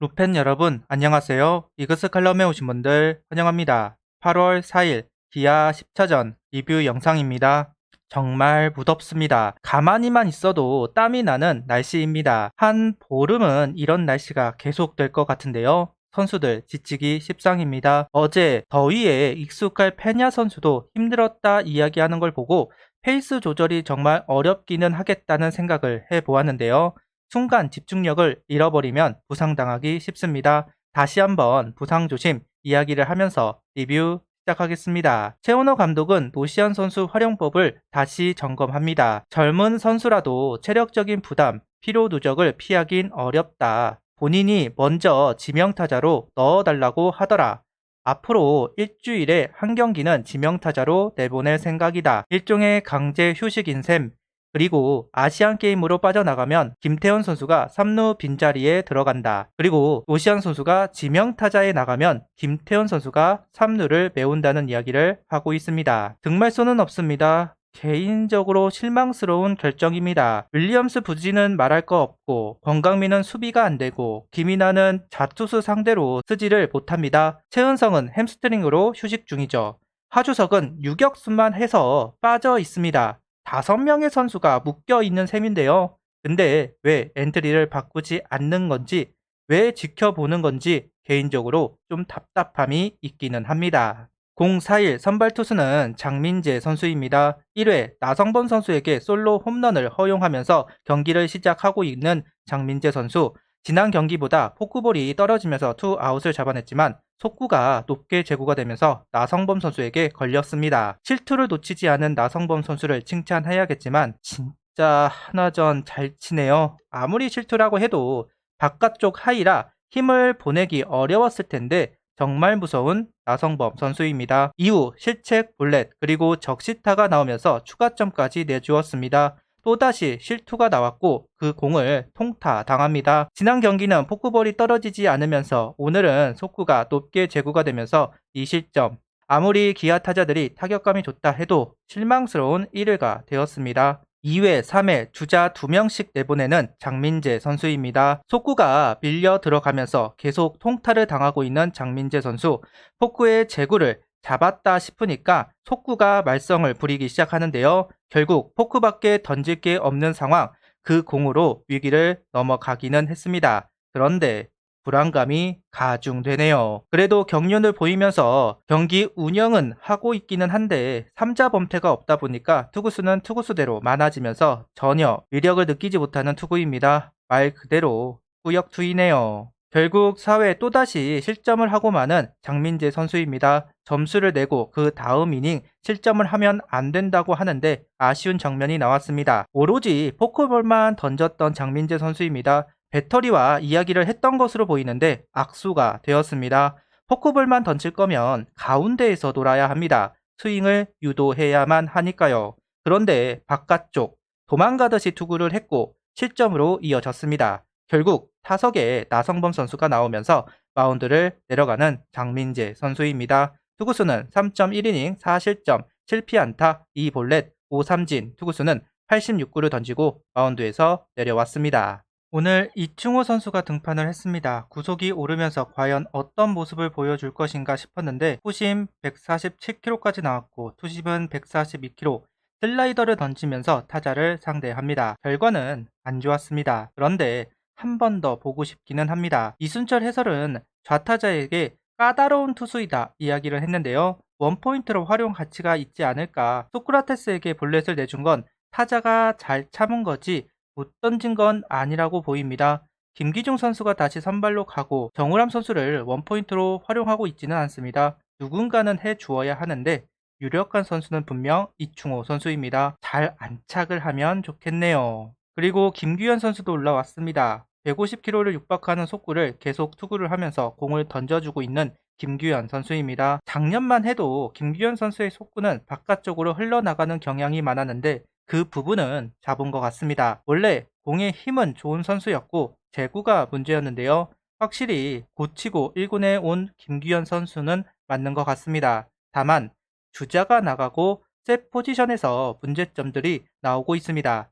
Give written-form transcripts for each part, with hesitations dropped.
루펜 여러분, 안녕하세요. 이그스 칼럼에 오신 분들 환영합니다. 8월 4일 기아 10차전 리뷰 영상입니다. 정말 무덥습니다. 가만히만 있어도 땀이 나는 날씨입니다. 한 보름은 이런 날씨가 계속될 것 같은데요. 선수들 지치기 십상입니다. 어제 더위에 익숙할 페냐 선수도 힘들었다 이야기하는 걸 보고 페이스 조절이 정말 어렵기는 하겠다는 생각을 해보았는데요. 순간 집중력을 잃어버리면 부상당하기 쉽습니다. 다시 한번 부상 조심 이야기를 하면서 리뷰 시작하겠습니다. 최원호 감독은 노시안 선수 활용법을 다시 점검합니다. 젊은 선수라도 체력적인 부담, 피로 누적을 피하긴 어렵다. 본인이 먼저 지명타자로 넣어달라고 하더라. 앞으로 일주일에 한 경기는 지명타자로 내보낼 생각이다. 일종의 강제 휴식인 셈. 그리고 아시안게임으로 빠져나가면 김태현 선수가 3루 빈자리에 들어간다. 그리고 노시안 선수가 지명타자에 나가면 김태현 선수가 3루를 메운다는 이야기를 하고 있습니다. 등말소는 없습니다. 개인적으로 실망스러운 결정입니다. 윌리엄스 부진은 말할 거 없고 권강민은 수비가 안 되고 김이나는 자투수 상대로 쓰지를 못합니다. 최은성은 햄스트링으로 휴식 중이죠. 하주석은 유격수만 해서 빠져 있습니다. 5명의 선수가 묶여 있는 셈인데요. 근데 왜 엔트리를 바꾸지 않는 건지, 왜 지켜보는 건지 개인적으로 좀 답답함이 있기는 합니다. 041 선발 투수는 장민재 선수입니다. 1회 나성범 선수에게 솔로 홈런을 허용하면서 경기를 시작하고 있는 장민재 선수. 지난 경기보다 포크볼이 떨어지면서 투아웃을 잡아냈지만 속구가 높게 제구가 되면서 나성범 선수에게 걸렸습니다. 실투를 놓치지 않은 나성범 선수를 칭찬해야겠지만 진짜 하나전 잘 치네요. 아무리 실투라고 해도 바깥쪽 하이라 힘을 보내기 어려웠을 텐데 정말 무서운 나성범 선수입니다. 이후 실책, 볼넷, 그리고 적시타가 나오면서 추가점까지 내주었습니다. 또다시 실투가 나왔고 그 공을 통타 당합니다. 지난 경기는 포크볼이 떨어지지 않으면서 오늘은 속구가 높게 제구가 되면서 2실점. 아무리 기아 타자들이 타격감이 좋다 해도 실망스러운 1회가 되었습니다. 2회, 3회 주자 2명씩 내보내는 장민재 선수입니다. 속구가 밀려 들어가면서 계속 통타를 당하고 있는 장민재 선수. 포크의 제구를 잡았다 싶으니까 속구가 말썽을 부리기 시작하는데요. 결국 포크밖에 던질 게 없는 상황, 그 공으로 위기를 넘어가기는 했습니다. 그런데 불안감이 가중되네요. 그래도 경륜을 보이면서 경기 운영은 하고 있기는 한데 3자 범퇴가 없다 보니까 투구수는 투구수대로 많아지면서 전혀 위력을 느끼지 못하는 투구입니다. 말 그대로 꾸역투이네요. 결국 4회 또다시 실점을 하고 마는 장민재 선수입니다. 점수를 내고 그 다음 이닝 실점을 하면 안 된다고 하는데 아쉬운 장면이 나왔습니다. 오로지 포크볼만 던졌던 장민재 선수입니다. 배터리와 이야기를 했던 것으로 보이는데 악수가 되었습니다. 포크볼만 던질 거면 가운데에서 돌아야 합니다. 스윙을 유도해야만 하니까요. 그런데 바깥쪽 도망가듯이 투구를 했고 실점으로 이어졌습니다. 결국 타석에 나성범 선수가 나오면서 마운드를 내려가는 장민재 선수입니다. 투구수는 3.1이닝 4실점 7피안타 2볼넷 5삼진. 투구수는 86구를 던지고 마운드에서 내려왔습니다. 오늘 이충호 선수가 등판을 했습니다. 구속이 오르면서 과연 어떤 모습을 보여줄 것인가 싶었는데 후심 147km까지 나왔고 투심은 142km, 슬라이더를 던지면서 타자를 상대합니다. 결과는 안 좋았습니다. 그런데 한 번 더 보고 싶기는 합니다. 이순철 해설은 좌타자에게 까다로운 투수이다 이야기를 했는데요. 원포인트로 활용 가치가 있지 않을까. 소크라테스에게 볼넷을 내준 건 타자가 잘 참은 거지 못 던진 건 아니라고 보입니다. 김기중 선수가 다시 선발로 가고 정우람 선수를 원포인트로 활용하고 있지는 않습니다. 누군가는 해주어야 하는데 유력한 선수는 분명 이충호 선수입니다. 잘 안착을 하면 좋겠네요. 그리고 김규현 선수도 올라왔습니다. 150km를 육박하는 속구를 계속 투구를 하면서 공을 던져주고 있는 김규현 선수입니다. 작년만 해도 김규현 선수의 속구는 바깥쪽으로 흘러나가는 경향이 많았는데 그 부분은 잡은 것 같습니다. 원래 공의 힘은 좋은 선수였고 제구가 문제였는데요. 확실히 고치고 1군에 온 김규현 선수는 맞는 것 같습니다. 다만 주자가 나가고 셋 포지션에서 문제점들이 나오고 있습니다.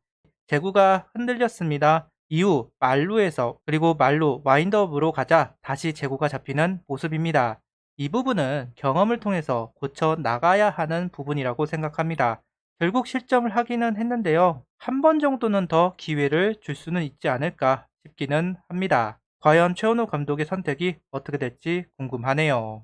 제구가 흔들렸습니다. 이후 말루에서 그리고 말루 와인드업으로 가자 다시 제구가 잡히는 모습입니다. 이 부분은 경험을 통해서 고쳐 나가야 하는 부분이라고 생각합니다. 결국 실점을 하기는 했는데요. 한 번 정도는 더 기회를 줄 수는 있지 않을까 싶기는 합니다. 과연 최원호 감독의 선택이 어떻게 될지 궁금하네요.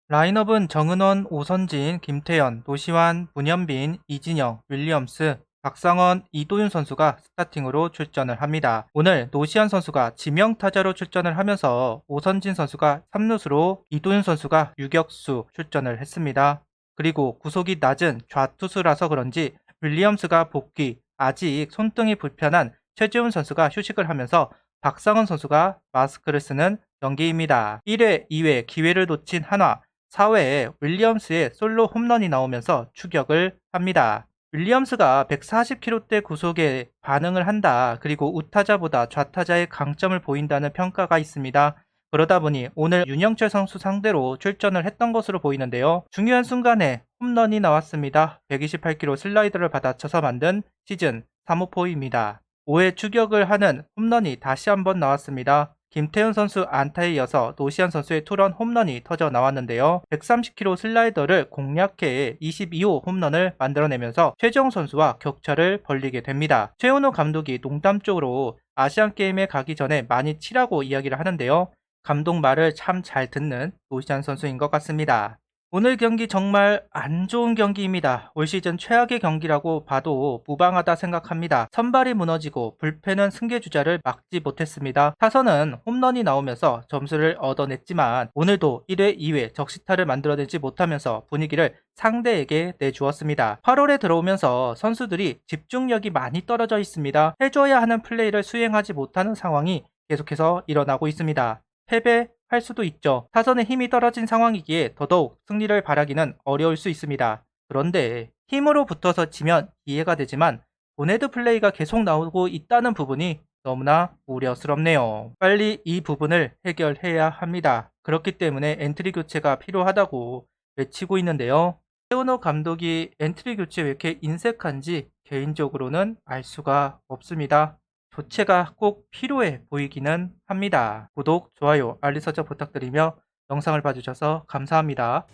라인업은 정은원, 오선진, 김태현, 노시환, 문현빈, 이진영, 윌리엄스, 박상원, 이도윤 선수가 스타팅으로 출전을 합니다. 오늘 노시환 선수가 지명타자로 출전을 하면서 오선진 선수가 3루수로 이도윤 선수가 유격수 출전을 했습니다. 그리고 구속이 낮은 좌투수라서 그런지 윌리엄스가 복귀, 아직 손등이 불편한 최지훈 선수가 휴식을 하면서 박상원 선수가 마스크를 쓰는 경기입니다. 1회, 2회 기회를 놓친 한화, 4회에 윌리엄스의 솔로 홈런이 나오면서 추격을 합니다. 윌리엄스가 140km대 구속에 반응을 한다. 그리고 우타자보다 좌타자의 강점을 보인다는 평가가 있습니다. 그러다 보니 오늘 윤영철 선수 상대로 출전을 했던 것으로 보이는데요. 중요한 순간에 홈런이 나왔습니다. 128km 슬라이더를 받아쳐서 만든 시즌 3호포입니다. 5회 추격을 하는 홈런이 다시 한번 나왔습니다. 김태훈 선수 안타에 이어서 노시안 선수의 투런 홈런이 터져 나왔는데요. 130km 슬라이더를 공략해 22호 홈런을 만들어내면서 최정 선수와 격차를 벌리게 됩니다. 최은호 감독이 농담적으로 아시안게임에 가기 전에 많이 치라고 이야기를 하는데요. 감독 말을 참 잘 듣는 노시안 선수인 것 같습니다. 오늘 경기 정말 안 좋은 경기입니다. 올 시즌 최악의 경기라고 봐도 무방하다 생각합니다. 선발이 무너지고 불펜은 승계주자를 막지 못했습니다. 타선은 홈런이 나오면서 점수를 얻어냈지만 오늘도 1회, 2회 적시타를 만들어내지 못하면서 분위기를 상대에게 내주었습니다. 8월에 들어오면서 선수들이 집중력이 많이 떨어져 있습니다. 해줘야 하는 플레이를 수행하지 못하는 상황이 계속해서 일어나고 있습니다. 패배할 수도 있죠. 타선의 힘이 떨어진 상황이기에 더더욱 승리를 바라기는 어려울 수 있습니다. 그런데 힘으로 붙어서 지면 이해가 되지만 보네드 플레이가 계속 나오고 있다는 부분이 너무나 우려스럽네요. 빨리 이 부분을 해결해야 합니다. 그렇기 때문에 엔트리 교체가 필요하다고 외치고 있는데요. 최은호 감독이 엔트리 교체 왜 이렇게 인색한지 개인적으로는 알 수가 없습니다. 교체가 꼭 필요해 보이기는 합니다. 구독, 좋아요, 알림 설정 부탁드리며 영상을 봐주셔서 감사합니다.